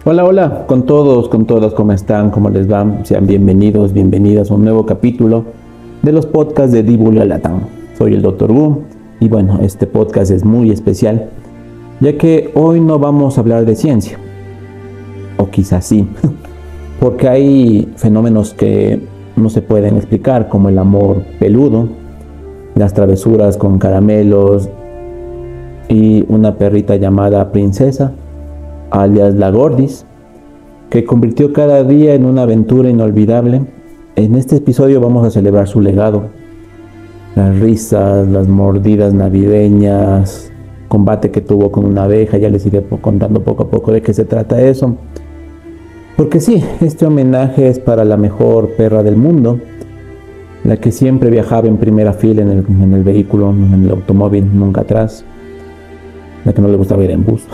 Hola, hola, con todos, con todas, ¿cómo están? ¿Cómo les va? Sean bienvenidos, bienvenidas a un nuevo capítulo de los podcasts de Divulga Latam. Soy el Dr. Wu y bueno, este podcast es muy especial, ya que hoy no vamos a hablar de ciencia, o quizás sí, porque hay fenómenos que no se pueden explicar, como el amor peludo, las travesuras con caramelos y una perrita llamada Princesa, alias la Gordis, que convirtió cada día en una aventura inolvidable. En este episodio vamos a celebrar su legado, las risas, las mordidas navideñas, combate que tuvo con una abeja. Ya les iré contando poco a poco de qué se trata eso, porque sí, este homenaje es para la mejor perra del mundo, la que siempre viajaba en primera fila en el vehículo, en el automóvil, nunca atrás, la que no le gustaba ir en bus,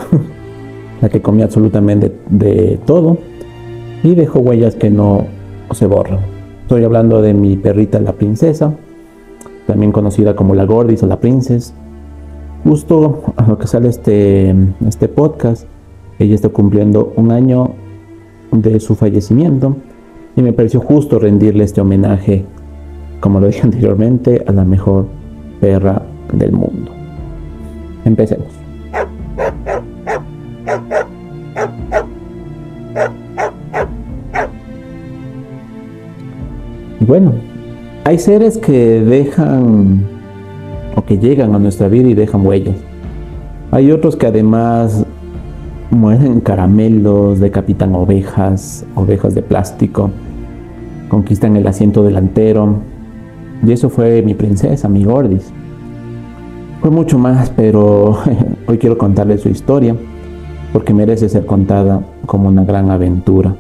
la que comía absolutamente de todo y dejó huellas que no se borran. Estoy hablando de mi perrita la Princesa, también conocida como la Gordis o la Princess. Justo a lo que sale este podcast, ella está cumpliendo un año de su fallecimiento y me pareció justo rendirle este homenaje, como lo dije anteriormente, a la mejor perra del mundo. Empecemos. Bueno, hay seres que dejan o que llegan a nuestra vida y dejan huellas. Hay otros que además mueren caramelos, decapitan ovejas de plástico, conquistan el asiento delantero. Y eso fue mi princesa, mi Gordis. Fue mucho más, pero hoy quiero contarles su historia, porque merece ser contada como una gran aventura.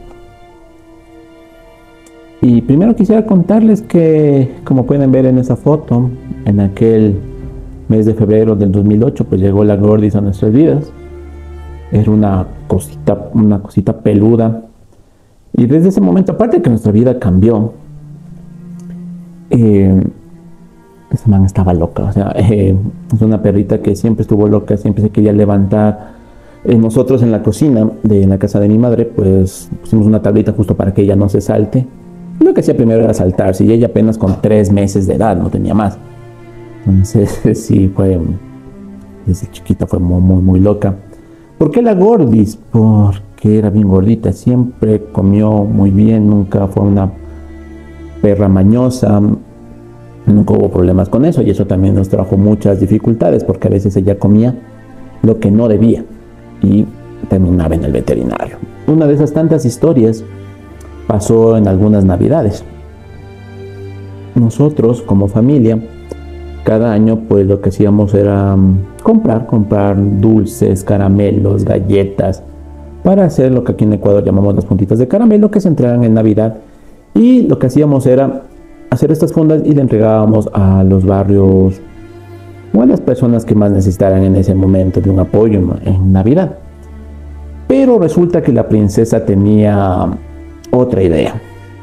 Y primero quisiera contarles que, como pueden ver en esa foto, en aquel mes de febrero del 2008, pues llegó la Gordis a nuestras vidas. Era una cosita peluda. Y desde ese momento, aparte de que nuestra vida cambió, esa man estaba loca. O sea, es una perrita que siempre estuvo loca, siempre se quería levantar. Nosotros en la cocina de la casa de mi madre, pues pusimos una tablita justo para que ella no se salte. Lo que hacía primero era saltarse, y ella apenas con 3 meses de edad, no tenía más. Entonces sí, desde chiquita fue muy loca. ¿Por qué la Gordis? Porque era bien gordita, siempre comió muy bien, nunca fue una perra mañosa, nunca hubo problemas con eso, y eso también nos trajo muchas dificultades, porque a veces ella comía lo que no debía y terminaba en el veterinario. Una de esas tantas historias pasó en algunas navidades. Nosotros como familia, cada año pues lo que hacíamos era comprar dulces, caramelos, galletas, para hacer lo que aquí en Ecuador llamamos las puntitas de caramelo, que se entregan en Navidad. Y lo que hacíamos era hacer estas fundas y le entregábamos a los barrios o a las personas que más necesitaran en ese momento de un apoyo en Navidad. Pero resulta que la princesa tenía otra idea.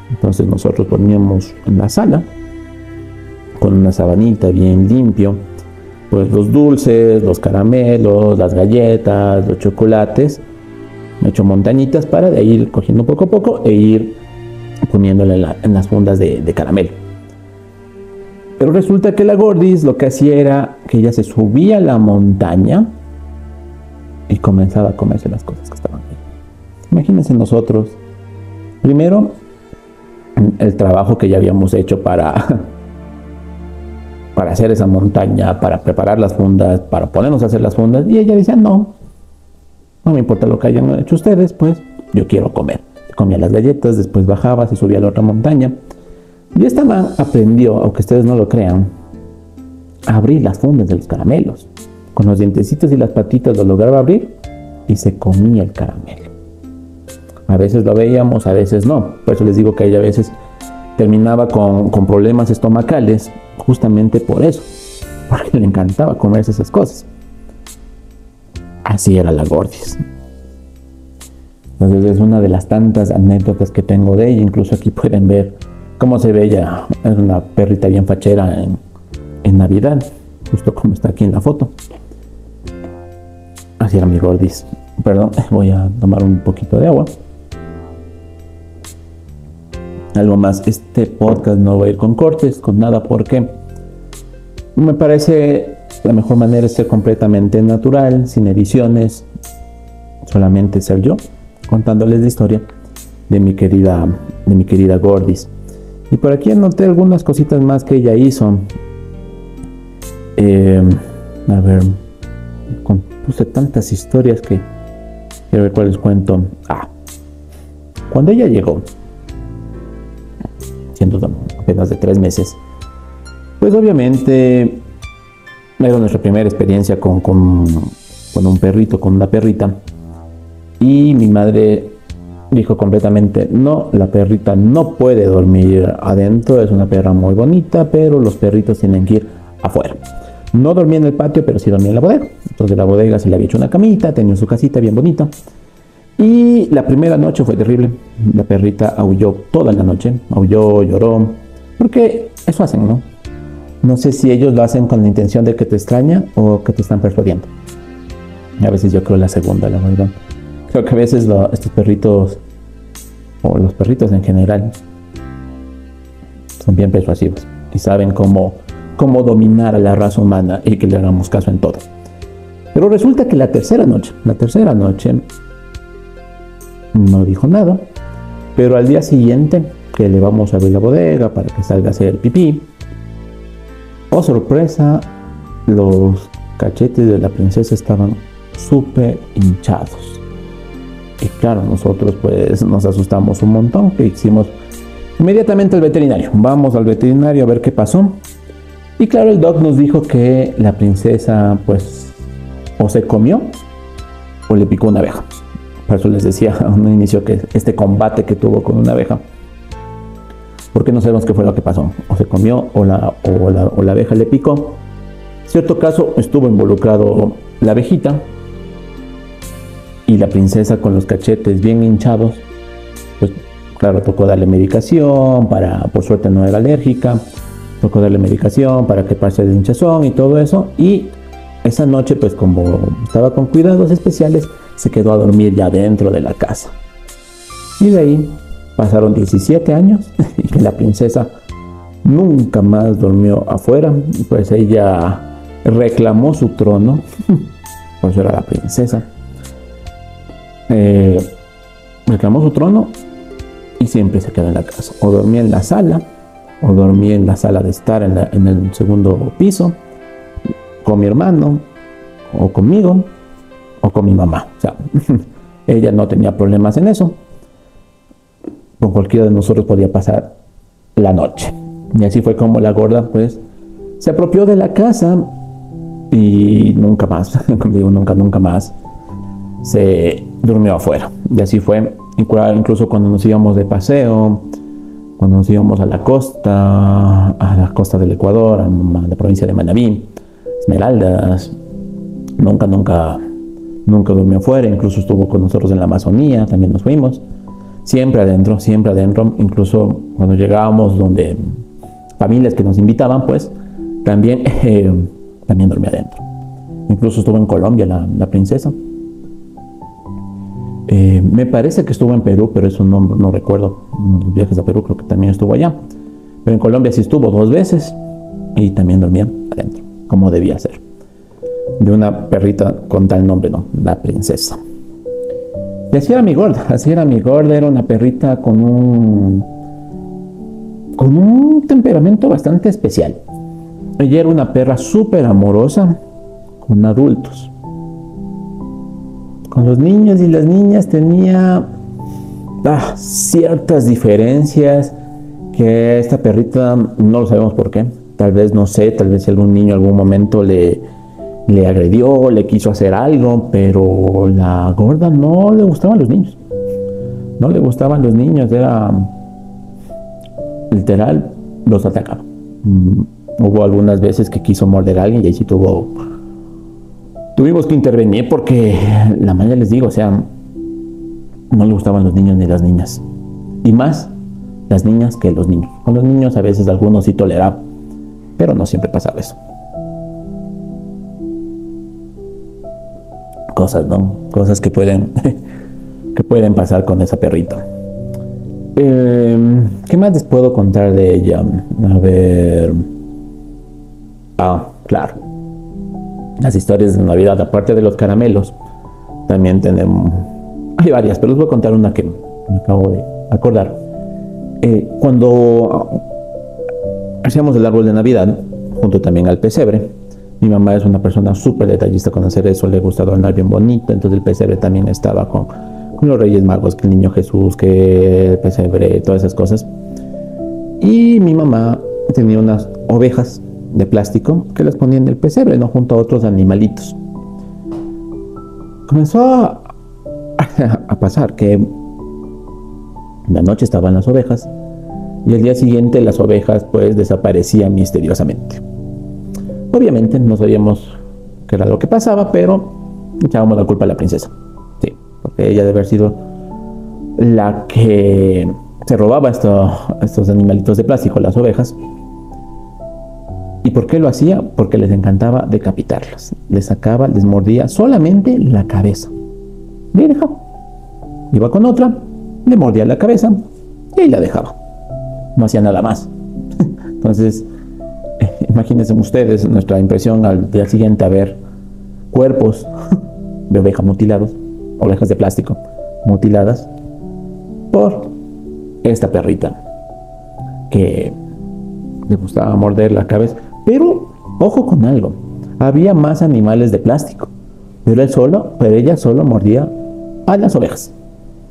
Entonces nosotros poníamos en la sala, con una sabanita bien limpio, pues los dulces, los caramelos, las galletas, los chocolates. Me he hecho montañitas para de ir cogiendo poco a poco e ir poniéndole en las fundas de caramelo. Pero resulta que la Gordis lo que hacía era que ella se subía a la montaña y comenzaba a comerse las cosas que estaban ahí. Imagínense nosotros, primero, el trabajo que ya habíamos hecho para hacer esa montaña, para preparar las fundas, para ponernos a hacer las fundas, y ella decía, no me importa lo que hayan hecho ustedes, pues yo quiero comer. Comía las galletas, después bajaba, se subía a la otra montaña, y esta man aprendió, aunque ustedes no lo crean, a abrir las fundas de los caramelos. Con los dientecitos y las patitas lo lograba abrir y se comía el caramelo. A veces lo veíamos, a veces no. Por eso les digo que ella a veces terminaba con problemas estomacales, justamente por eso, porque le encantaba comerse esas cosas. Así era la Gordis. Entonces es una de las tantas anécdotas que tengo de ella. Incluso aquí pueden ver cómo se ve ella. Es una perrita bien fachera en Navidad, justo como está aquí en la foto. Así era mi Gordis. Perdón, voy a tomar un poquito de agua. Algo más, este podcast no va a ir con cortes, con nada, porque me parece la mejor manera es ser completamente natural, sin ediciones, solamente ser yo, contándoles la historia de mi querida Gordis. Y por aquí anoté algunas cositas más que ella hizo. A ver, puse tantas historias que quiero ver cuál les cuento. Cuando ella llegó, siendo apenas de 3 meses, pues obviamente era nuestra primera experiencia con un perrito, con una perrita, y mi madre dijo completamente: no, la perrita no puede dormir adentro, es una perra muy bonita, pero los perritos tienen que ir afuera. No dormía en el patio, pero sí dormía en la bodega. Entonces de la bodega se le había hecho una camita, tenía su casita bien bonita. Y la primera noche fue terrible. La perrita aulló toda la noche, aulló, lloró, porque eso hacen, ¿no? No sé si ellos lo hacen con la intención de que te extraña o que te están persuadiendo. A veces yo creo la segunda, la verdad. Creo que a veces estos perritos, o los perritos en general, son bien persuasivos y saben cómo dominar a la raza humana y que le hagamos caso en todo. Pero resulta que la tercera noche no dijo nada, pero al día siguiente que le vamos a abrir la bodega para que salga a hacer pipí, oh sorpresa, los cachetes de la princesa estaban súper hinchados. Y claro, nosotros pues nos asustamos un montón. Que hicimos inmediatamente al veterinario. Vamos al veterinario a ver qué pasó. Y claro, el doc nos dijo que la princesa pues o se comió o le picó una abeja. Por eso les decía a un inicio que este combate que tuvo con una abeja, porque no sabemos qué fue lo que pasó. O se comió o la abeja le picó. En cierto caso estuvo involucrado la abejita, y la princesa con los cachetes bien hinchados, pues claro, tocó darle medicación por suerte no era alérgica, tocó darle medicación para que pase de hinchazón y todo eso. Y esa noche, pues como estaba con cuidados especiales, se quedó a dormir ya dentro de la casa. Y de ahí pasaron 17 años y la princesa nunca más durmió afuera. Pues ella reclamó su trono, por eso era la princesa. Reclamó su trono y siempre se quedó en la casa. O dormía en la sala, o dormía en la sala de estar en el segundo piso, con mi hermano, o conmigo, o con mi mamá. O sea, ella no tenía problemas en eso. Con cualquiera de nosotros podía pasar la noche. Y así fue como la gorda pues se apropió de la casa y nunca más, digo, nunca más se durmió afuera. Y así fue, incluso cuando nos íbamos de paseo, cuando nos íbamos a la costa del Ecuador, a la provincia de Manabí, Esmeraldas, nunca durmió afuera. Incluso estuvo con nosotros en la Amazonía, también nos fuimos, siempre adentro, incluso cuando llegábamos donde familias que nos invitaban, pues también dormía adentro. Incluso estuvo en Colombia la princesa. Me parece que estuvo en Perú, pero eso no recuerdo. Los viajes a Perú creo que también estuvo allá. Pero en Colombia sí estuvo 2 veces y también dormía adentro, como debía ser. De una perrita con tal nombre, ¿no? La princesa. Y así era mi gorda, era una perrita con un temperamento bastante especial. Ella era una perra súper amorosa con adultos. Con los niños y las niñas tenía ciertas diferencias que esta perrita no lo sabemos por qué. Tal vez, no sé, tal vez si algún niño en algún momento le agredió, le quiso hacer algo, pero la gorda no le gustaban los niños. No le gustaban los niños, era literal, los atacaba. Hubo algunas veces que quiso morder a alguien y ahí sí tuvimos que intervenir porque la maña, les digo, o sea, no le gustaban los niños ni las niñas. Y más las niñas que los niños. Con los niños a veces algunos sí toleraban, pero no siempre pasaba eso. cosas, ¿no? Cosas que pueden, que pueden pasar con esa perrita. ¿Qué más les puedo contar de ella? A ver... claro. Las historias de Navidad, aparte de los caramelos, también tenemos... Hay varias, pero les voy a contar una que me acabo de acordar. Cuando hacíamos el árbol de Navidad, junto también al pesebre, mi mamá es una persona súper detallista con hacer eso, le gusta adornar bien bonito, entonces el pesebre también estaba con los Reyes Magos, que el Niño Jesús, que el pesebre, todas esas cosas. Y mi mamá tenía unas ovejas de plástico que las ponía en el pesebre, ¿no? Junto a otros animalitos. Comenzó a pasar que en la noche estaban las ovejas y al día siguiente las ovejas pues desaparecían misteriosamente. Obviamente no sabíamos qué era lo que pasaba, pero echábamos la culpa a la princesa. Sí, porque ella debe haber sido la que se robaba estos animalitos de plástico, las ovejas. ¿Y por qué lo hacía? Porque les encantaba decapitarlas. Les sacaba, les mordía solamente la cabeza. Y dejaba. Iba con otra, le mordía la cabeza y ahí la dejaba. No hacía nada más. Entonces, imagínense ustedes nuestra impresión al día siguiente a ver cuerpos de ovejas mutilados, ovejas de plástico mutiladas por esta perrita que le gustaba morder la cabeza. Pero, ojo con algo, había más animales de plástico, pero ella solo mordía a las ovejas.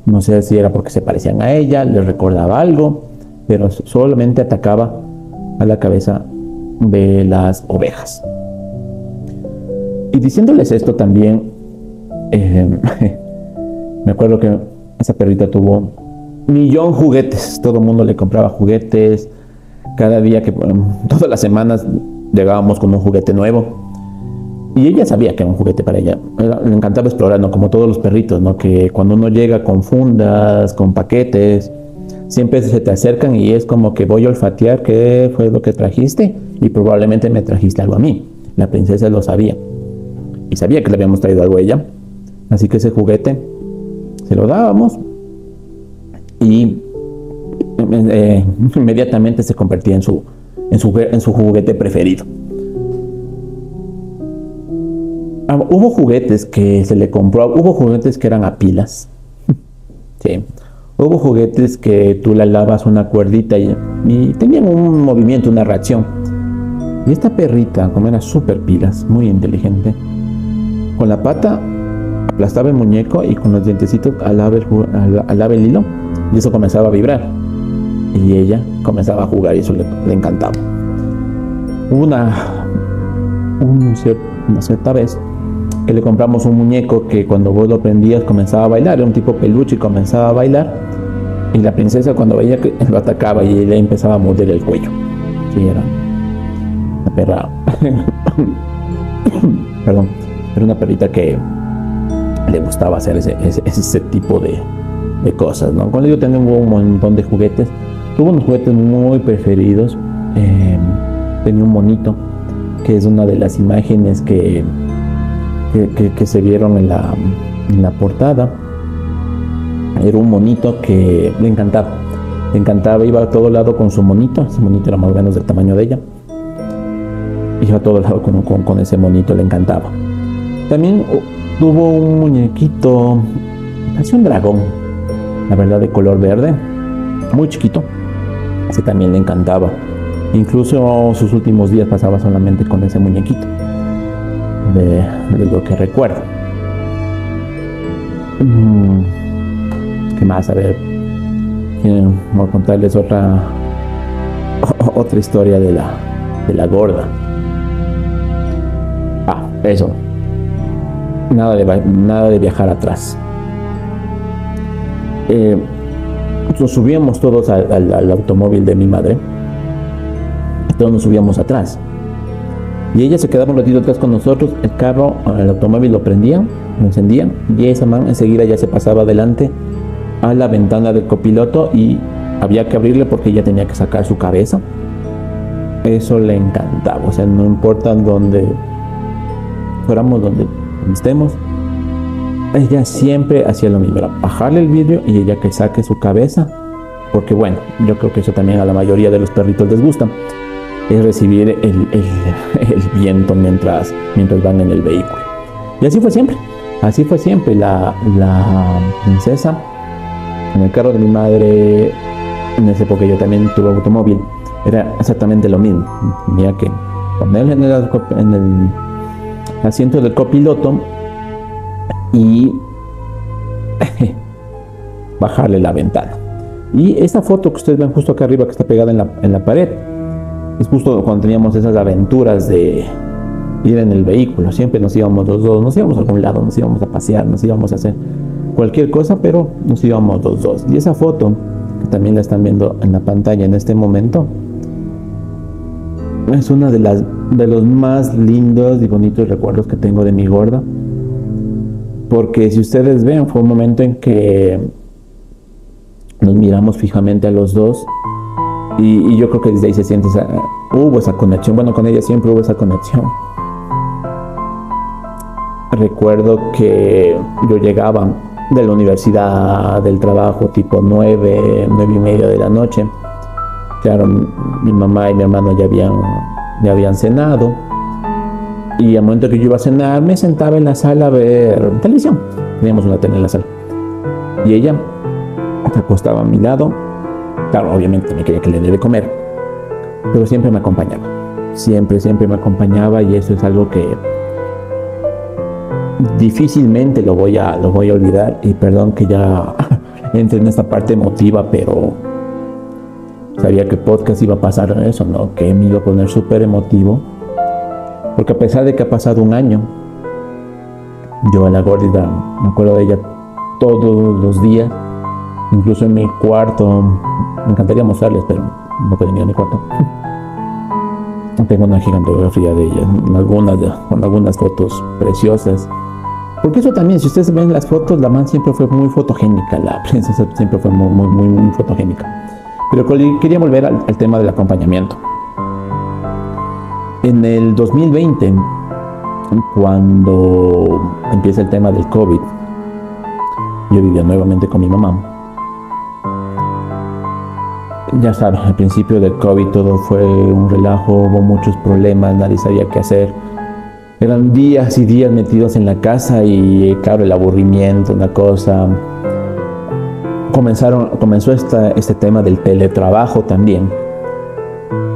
No sé si era porque se parecían a ella, les recordaba algo, pero solamente atacaba a la cabeza de las ovejas. Y diciéndoles esto también, me acuerdo que esa perrita tuvo 1.000.000 juguetes, todo el mundo le compraba juguetes. Cada día todas las semanas llegábamos con un juguete nuevo. Y ella sabía que era un juguete para ella. Le encantaba explorar, ¿no? Como todos los perritos, ¿no? Que cuando uno llega con fundas, con paquetes, siempre se te acercan y es como que voy a olfatear qué fue lo que trajiste y probablemente me trajiste algo a mí. La princesa lo sabía. Y sabía que le habíamos traído algo a ella. Así que ese juguete se lo dábamos y inmediatamente se convertía en su juguete preferido. Hubo juguetes que se le compró, hubo juguetes que eran a pilas. Sí. Hubo juguetes que tú le dabas una cuerdita y tenían un movimiento, una reacción. Y esta perrita, como era súper pilas, muy inteligente, con la pata aplastaba el muñeco y con los dientecitos alaba el hilo y eso comenzaba a vibrar. Y ella comenzaba a jugar y eso le encantaba. Hubo una cierta vez que le compramos un muñeco que cuando vos lo prendías comenzaba a bailar, era un tipo peluche y comenzaba a bailar. Y la princesa cuando veía que lo atacaba y le empezaba a morder el cuello. Sí, era una perra. Perdón, era una perrita que le gustaba hacer ese tipo de cosas, ¿no? Cuando yo tenía un montón de juguetes, tuvo unos juguetes muy preferidos. Tenía un monito que es una de las imágenes que se vieron en la portada. Era un monito que le encantaba, iba a todo lado con su monito. Ese monito era más o menos del tamaño de ella. Iba a todo lado con ese monito, le encantaba. También tuvo un muñequito, parecía un dragón, la verdad, de color verde, muy chiquito. Ese también le encantaba. Incluso sus últimos días pasaba solamente con ese muñequito, de lo que recuerdo. ¿Qué más? A ver, voy a contarles otra historia de la gorda. Eso. Nada de viajar atrás. Nos subíamos todos al automóvil de mi madre. Todos nos subíamos atrás. Y ella se quedaba un ratito atrás con nosotros. El automóvil lo prendían, lo encendían. Y esa man enseguida ya se pasaba adelante a la ventana del copiloto y había que abrirle porque ella tenía que sacar su cabeza. Eso le encantaba. O sea, no importa dónde fuéramos, donde estemos, ella siempre hacía lo mismo, era bajarle el vidrio y ella que saque su cabeza, porque bueno, yo creo que eso también a la mayoría de los perritos les gusta, es recibir el viento mientras van en el vehículo. Y así fue siempre la princesa en el carro de mi madre. En esa época yo también tuve automóvil, era exactamente lo mismo. Tenía que ponerle en el asiento del copiloto y bajarle la ventana. Y esta foto que ustedes ven justo acá arriba, que está pegada en la pared, es justo cuando teníamos esas aventuras de ir en el vehículo. Siempre nos íbamos los dos, nos íbamos a algún lado, nos íbamos a pasear, nos íbamos a hacer cualquier cosa, pero nos íbamos los dos. Y esa foto, que también la están viendo en la pantalla en este momento, es una de los más lindos y bonitos recuerdos que tengo de mi gorda, porque si ustedes ven, fue un momento en que nos miramos fijamente a los dos, y yo creo que desde ahí se siente hubo esa conexión. Bueno, con ella siempre hubo esa conexión. Recuerdo que yo llegaba de la universidad, del trabajo, tipo 9:30 de la noche. Claro, mi mamá y mi hermano ya habían cenado, y al momento que yo iba a cenar me sentaba en la sala a ver televisión. Teníamos una tele en la sala y ella se acostaba a mi lado. Claro, obviamente me quería que le dé de comer, pero siempre me acompañaba, siempre me acompañaba, y eso es algo que difícilmente lo voy a olvidar. Y perdón que ya entre en esta parte emotiva, pero sabía que el podcast iba a pasar eso, ¿no? Que me iba a poner súper emotivo, porque a pesar de que ha pasado un año, yo a la gordita me acuerdo de ella todos los días, incluso en mi cuarto. Me encantaría mostrarles, pero no pueden ir a mi cuarto. Tengo una gigantografía de ella, con algunas fotos preciosas. Porque eso también, si ustedes ven las fotos, la man siempre fue muy fotogénica, la princesa siempre fue muy fotogénica. Pero quería volver al tema del acompañamiento. En el 2020, cuando empieza el tema del COVID, yo vivía nuevamente con mi mamá. Ya saben, al principio del COVID todo fue un relajo, hubo muchos problemas, nadie sabía qué hacer. Eran días y días metidos en la casa, y claro, el aburrimiento, una cosa. Comenzó este tema del teletrabajo también.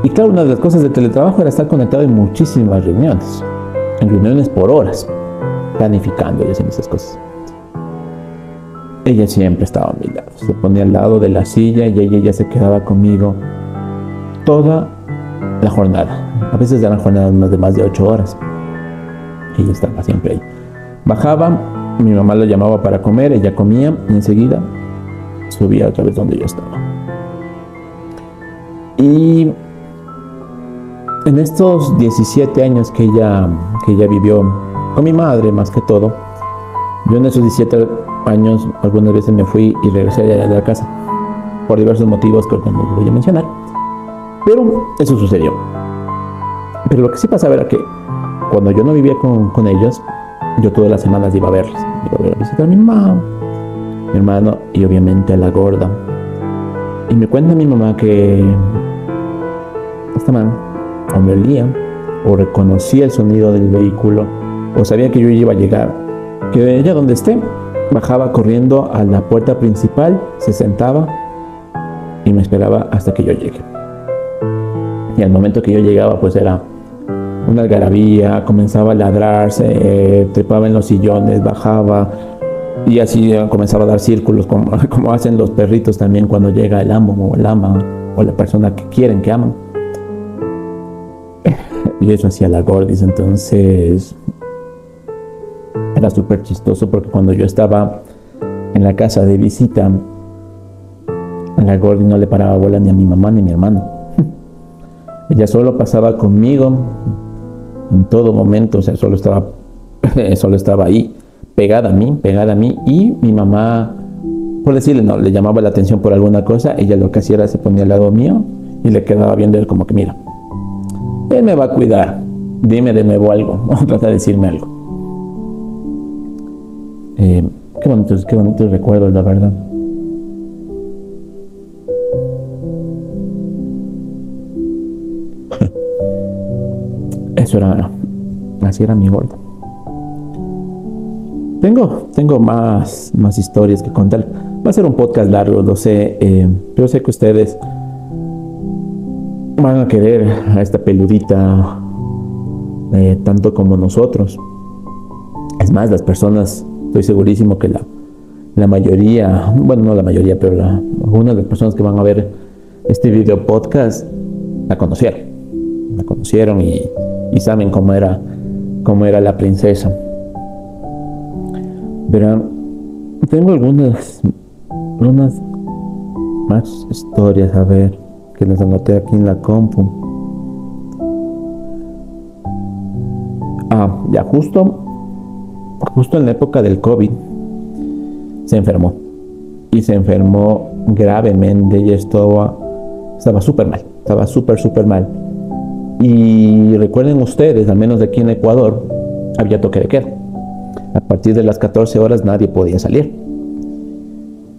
Y claro, una de las cosas del teletrabajo era estar conectado en muchísimas reuniones por horas, planificando y haciendo esas cosas. Ella siempre estaba a mi lado, se ponía al lado de la silla y ella se quedaba conmigo toda la jornada. A veces eran jornadas de más de 8 horas. Ella estaba siempre ahí. Bajaba, mi mamá lo llamaba para comer, ella comía y enseguida subía otra vez donde yo estaba. Y en estos 17 años que ella vivió con mi madre, más que todo, yo en esos 17 años algunas veces me fui y regresé de la casa por diversos motivos que no voy a mencionar, pero eso sucedió. Pero lo que sí pasaba era que cuando yo no vivía con ellos, yo todas las semanas iba a verles, iba a visitar a mi mamá, mi hermano y obviamente a la gorda. Y me cuenta mi mamá que esta man o me olía o reconocía el sonido del vehículo o sabía que yo iba a llegar, que ella donde esté bajaba corriendo a la puerta principal, se sentaba y me esperaba hasta que yo llegue. Y al momento que yo llegaba, pues era una algarabía, comenzaba a ladrarse, trepaba en los sillones, bajaba y así comenzaba a dar círculos como hacen los perritos también cuando llega el amo o el ama o la persona que quieren, que aman. Y eso hacía la gordis. Entonces era súper chistoso porque cuando yo estaba en la casa de visita, a la gordis no le paraba bola ni a mi mamá ni a mi hermano. Ella solo pasaba conmigo en todo momento, o sea, solo estaba ahí, pegada a mí, y mi mamá, por decirle, no, le llamaba la atención por alguna cosa, ella lo que hacía era se ponía al lado mío y le quedaba viendo él como que, mira, él me va a cuidar, dime de nuevo algo, o trata de decirme algo. Qué bonitos recuerdos, la verdad. Así era mi gordo. Tengo más historias que contar. Va a ser un podcast largo, lo sé, pero sé que ustedes van a querer a esta peludita tanto como nosotros. Es más, las personas, estoy segurísimo que la mayoría, bueno, no la mayoría, pero algunas de las personas que van a ver este video podcast la conocieron y saben cómo era la princesa. Verán, tengo algunas más historias, a ver, que las anoté aquí en la compu. Ya justo en la época del COVID se enfermó, y se enfermó gravemente. Ella estaba súper mal, estaba súper mal. Y recuerden ustedes, al menos de aquí en Ecuador, había toque de queda. A partir de las 14 horas nadie podía salir.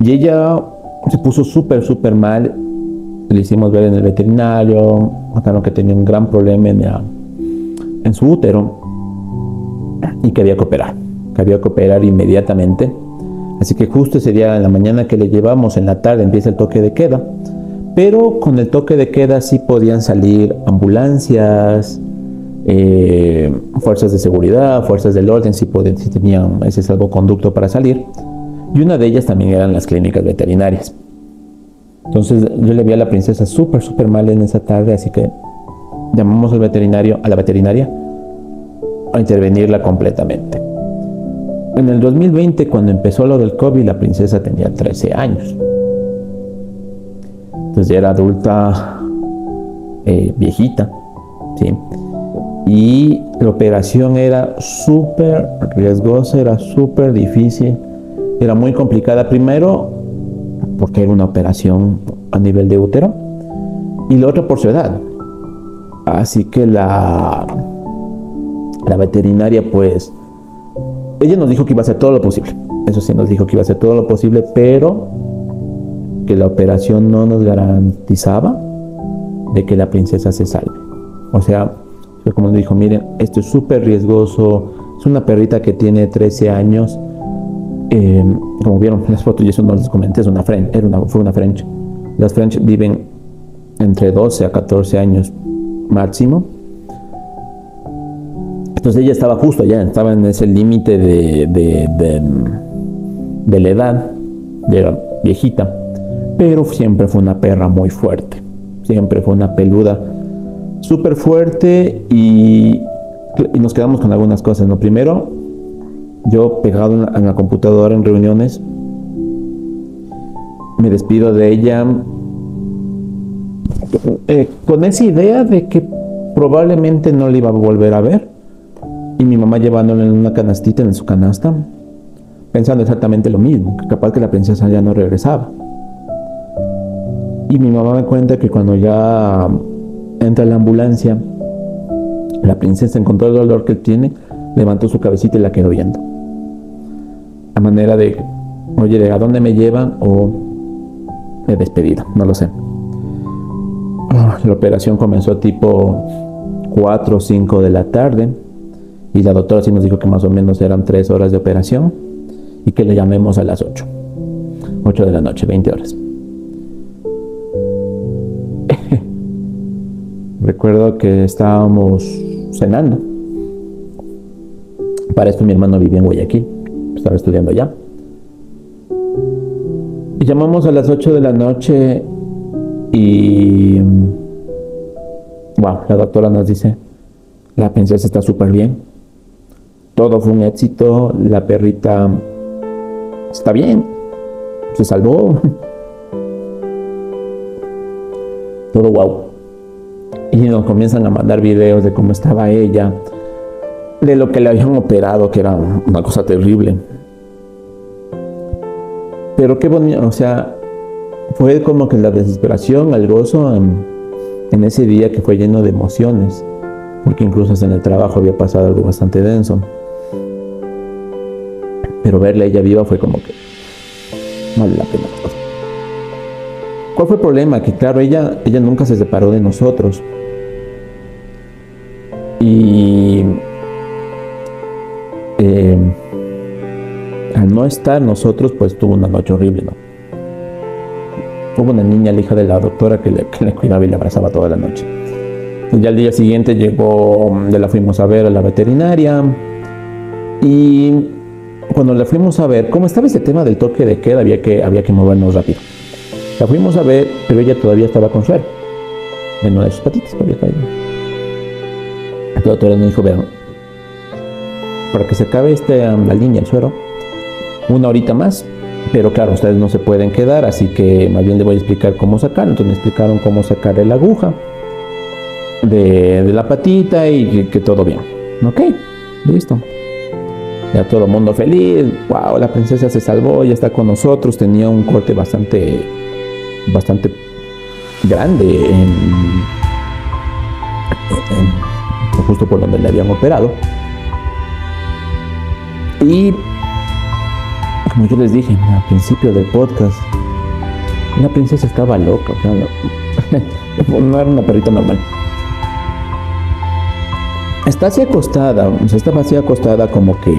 Y ella se puso súper mal. Le hicimos ver en el veterinario, notaron que tenía un gran problema en su útero y que había que operar inmediatamente. Así que justo ese día, en la mañana que le llevamos, en la tarde empieza el toque de queda. Pero con el toque de queda sí podían salir ambulancias, fuerzas de seguridad, fuerzas del orden, sí tenían ese salvoconducto para salir. Y una de ellas también eran las clínicas veterinarias. Entonces yo le vi a la princesa súper mal en esa tarde, así que llamamos a la veterinaria a intervenirla completamente. En el 2020, cuando empezó lo del COVID, la princesa tenía 13 años. Entonces ya era adulta, viejita, ¿sí? Y la operación era súper riesgosa, era súper difícil, era muy complicada. Primero, porque era una operación a nivel de útero, y lo otro por su edad. Así que la veterinaria, pues, ella nos dijo que iba a hacer todo lo posible. Eso sí, nos dijo que iba a hacer todo lo posible, pero que la operación no nos garantizaba de que la princesa se salve. O sea, fue como nos dijo: miren, esto es súper riesgoso, es una perrita que tiene 13 años. Como vieron en las fotos, y eso no les comenté, fue una French. Las French viven entre 12 a 14 años máximo. Entonces ella estaba justo allá, estaba en ese límite de la edad, era viejita, pero siempre fue una perra muy fuerte, siempre fue una peluda súper fuerte. Y nos quedamos con algunas cosas, ¿no? Primero, yo pegado en la computadora en reuniones, me despido de ella con esa idea de que probablemente no le iba a volver a ver, y mi mamá llevándole en una canastita, en su canasta, pensando exactamente lo mismo, que capaz que la princesa ya no regresaba. Y mi mamá me cuenta que cuando ya entra la ambulancia, la princesa, con todo el dolor que tiene, levantó su cabecita y la quedó viendo, a manera de: oye, ¿a dónde me llevan? O de despedida, no lo sé. La operación comenzó tipo 4 o 5 de la tarde, y la doctora sí nos dijo que más o menos eran 3 horas de operación, y que le llamemos a las 8 de la noche, 20 horas. Recuerdo que estábamos cenando. Para esto mi hermano vivía en Guayaquil, estaba estudiando allá. Y llamamos a las 8 de la noche y wow, la doctora nos dice: la princesa está súper bien, todo fue un éxito, la perrita está bien, se salvó, todo wow. Y nos comienzan a mandar videos de cómo estaba ella, de lo que le habían operado, que era una cosa terrible. Pero qué bonito, o sea, fue como que la desesperación, el gozo en ese día, que fue lleno de emociones, porque incluso en el trabajo había pasado algo bastante denso. pero verla a ella viva fue como que vale la pena. ¿Cuál fue el problema? Que claro, ella nunca se separó de nosotros. Y al no estar nosotros, pues tuvo una noche horrible, ¿no? Hubo una niña, la hija de la doctora, que le cuidaba y le abrazaba toda la noche. Y ya al día siguiente llegó, la fuimos a ver a la veterinaria. Y cuando la fuimos a ver, como estaba ese tema del toque de queda, había que movernos rápido. La fuimos a ver, pero ella todavía estaba con suero en una de sus patitas, todavía está ahí. La doctora nos dijo, vean, para que se acabe la línea, el suero, 1 horita más, pero claro, ustedes no se pueden quedar, así que más bien les voy a explicar cómo sacarlo. Entonces me explicaron cómo sacar la aguja de la patita y que todo bien. Ok, listo. Ya todo el mundo feliz. Wow, la princesa se salvó, ya está con nosotros. Tenía un corte bastante grande justo por donde le habían operado. Y como yo les dije al principio del podcast, la princesa estaba loca, o sea, no era una perrita normal. Está así acostada, o sea, estaba así acostada como que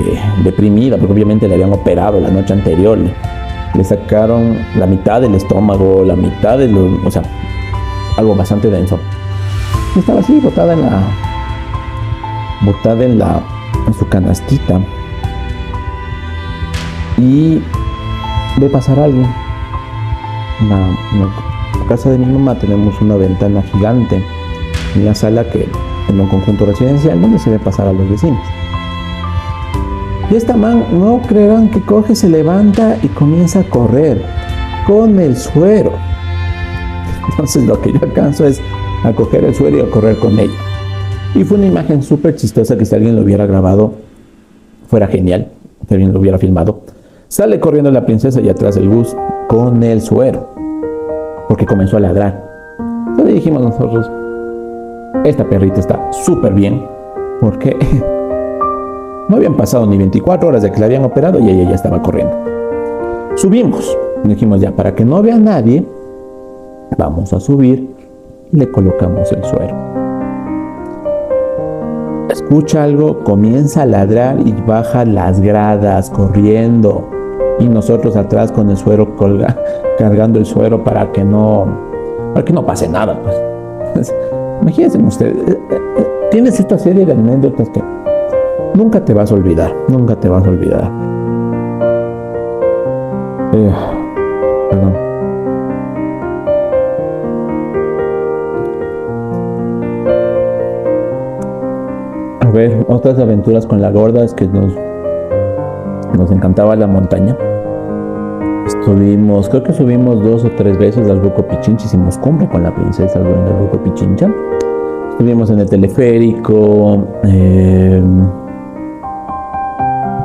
deprimida, porque obviamente le habían operado la noche anterior. Le sacaron la mitad del estómago, la mitad de o sea, algo bastante denso. Y estaba así botada en su canastita. Y ve pasar alguien. En la casa de mi mamá tenemos una ventana gigante en la sala, que en un conjunto residencial donde se ve pasar a los vecinos. Y esta man, no creerán que coge, se levanta y comienza a correr con el suero. Entonces lo que yo alcanzo es a coger el suero y a correr con ella. Y fue una imagen súper chistosa que si alguien lo hubiera grabado fuera genial, si alguien lo hubiera filmado. Sale corriendo la princesa y atrás del bus con el suero, porque comenzó a ladrar. Entonces dijimos nosotros, esta perrita está súper bien, porque no habían pasado ni 24 horas de que la habían operado y ella ya estaba corriendo. Subimos, dijimos ya, para que no vea a nadie, vamos a subir y le colocamos el suero. Escucha algo, comienza a ladrar y baja las gradas corriendo. Y nosotros atrás con el suero cargando el suero para que no pase nada, pues. Imagínense ustedes, tienes esta serie de anécdotas que nunca te vas a olvidar, nunca te vas a olvidar. Perdón. A ver, otras aventuras con la gorda es que nos encantaba la montaña. Creo que subimos 2 o 3 veces al Ruco Pichincha, hicimos cumbre con la princesa en el Ruco Pichincha. Estuvimos en el teleférico,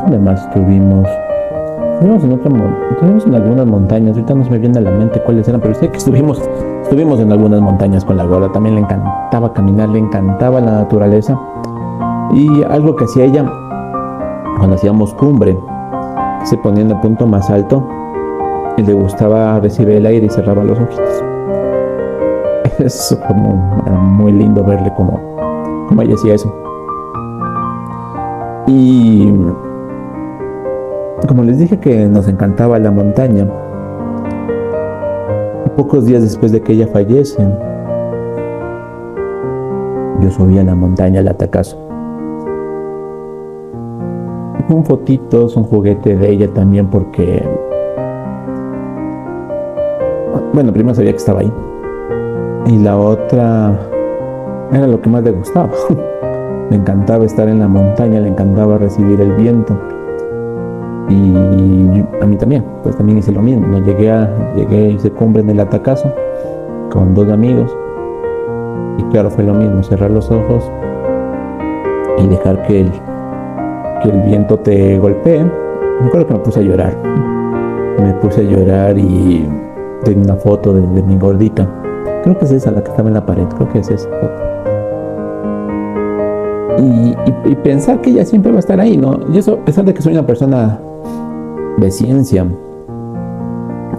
¿dónde más estuvimos? Estuvimos en algunas montañas, ahorita no se me viene a la mente cuáles eran, pero sé que estuvimos en algunas montañas con la gorda. También le encantaba caminar, le encantaba la naturaleza. Y algo que hacía ella, cuando hacíamos cumbre, se ponía en el punto más alto y le gustaba recibir el aire y cerraba los ojitos. Eso era muy lindo verle como ella hacía eso. Y como les dije que nos encantaba la montaña, pocos días después de que ella fallece, yo subí a la montaña al Atacazo. Un fotito, un juguete de ella también, porque bueno, primero sabía que estaba ahí y la otra era lo que más le gustaba. Le encantaba estar en la montaña, le encantaba recibir el viento. Y a mí también, pues también hice lo mismo. No llegué, hice cumbre en el Atacazo con 2 amigos. Y claro, fue lo mismo, cerrar los ojos y dejar que el viento te golpee. Me acuerdo que me puse a llorar. Y tengo una foto de mi gordita. Creo que es esa la que estaba en la pared, creo que es esa foto. Y pensar que ella siempre va a estar ahí, ¿no? Y eso, a pesar de que soy una persona de ciencia,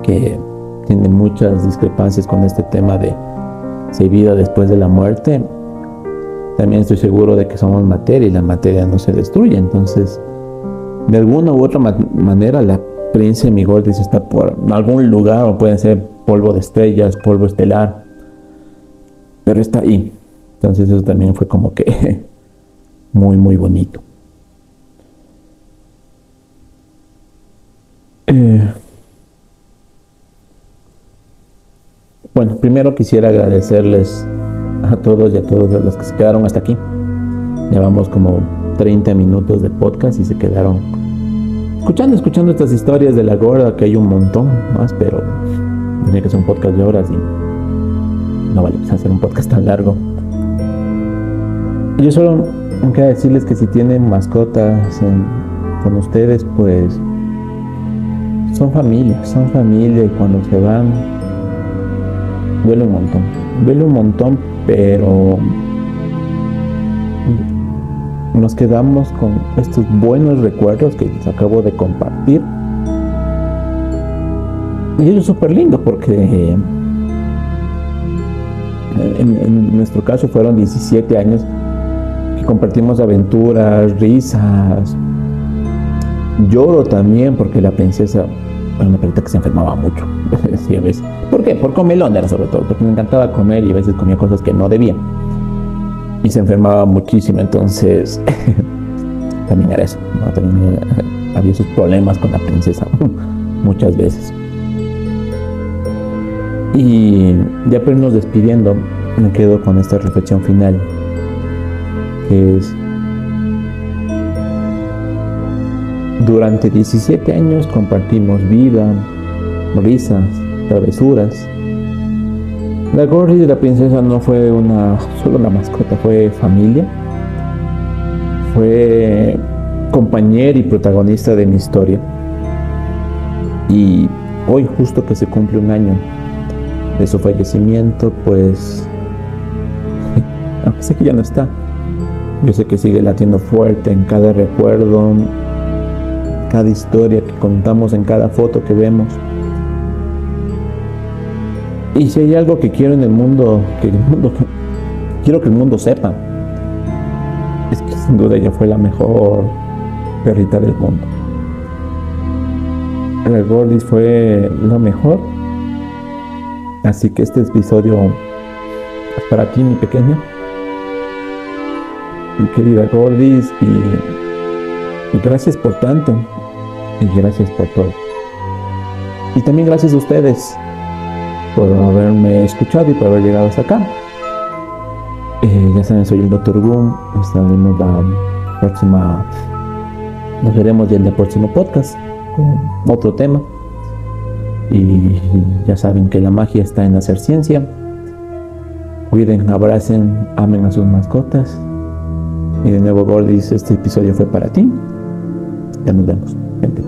que tiene muchas discrepancias con este tema de si hay vida después de la muerte, también estoy seguro de que somos materia y la materia no se destruye. Entonces, de alguna u otra manera, la presencia de mi Gordis está por algún lugar, o puede ser polvo de estrellas, polvo estelar, pero está ahí. Entonces eso también fue como que muy, muy bonito. Bueno, primero quisiera agradecerles a todos y a todas los que se quedaron hasta aquí. Llevamos como 30 minutos de podcast y se quedaron escuchando estas historias de la gorda, que hay un montón más, pero tenía que ser un podcast de horas y no vale hacer un podcast tan largo. Yo solo quiero decirles que si tienen mascotas con ustedes, pues son familia, y cuando se van duele un montón, pero nos quedamos con estos buenos recuerdos que les acabo de compartir. Y eso es súper lindo porque en nuestro caso fueron 17 años que compartimos aventuras, risas. Lloro también porque la princesa era una perrita que se enfermaba mucho. Sí, a veces. ¿Por qué? Por comelón era, sobre todo, porque me encantaba comer y a veces comía cosas que no debía. Y se enfermaba muchísimo, entonces también era eso, ¿no? También había esos problemas con la princesa muchas veces. Y ya para irnos despidiendo, me quedo con esta reflexión final, que es: durante 17 años compartimos vida, risas, travesuras. La Gordis de la princesa no fue solo una mascota, fue familia, fue compañera y protagonista de mi historia. Y hoy, justo que se cumple un año de su fallecimiento, pues, aunque sé que ya no está, yo sé que sigue latiendo fuerte en cada recuerdo, cada historia que contamos, en cada foto que vemos. Y si hay algo que quiero quiero que el mundo sepa, es que sin duda ella fue la mejor perrita del mundo. La Gordis fue lo mejor. Así que este episodio es para ti, mi pequeña, mi querida Gordis, y gracias por tanto, y gracias por todo. Y también gracias a ustedes por haberme escuchado y por haber llegado hasta acá. Ya saben, soy el Dr. Boom. Nos veremos ya en el próximo podcast con otro tema. Y ya saben que la magia está en hacer ciencia. Cuiden, abracen, amen a sus mascotas. Y de nuevo, Gordis, este episodio fue para ti. Ya nos vemos, gente.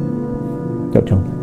Chao, chao.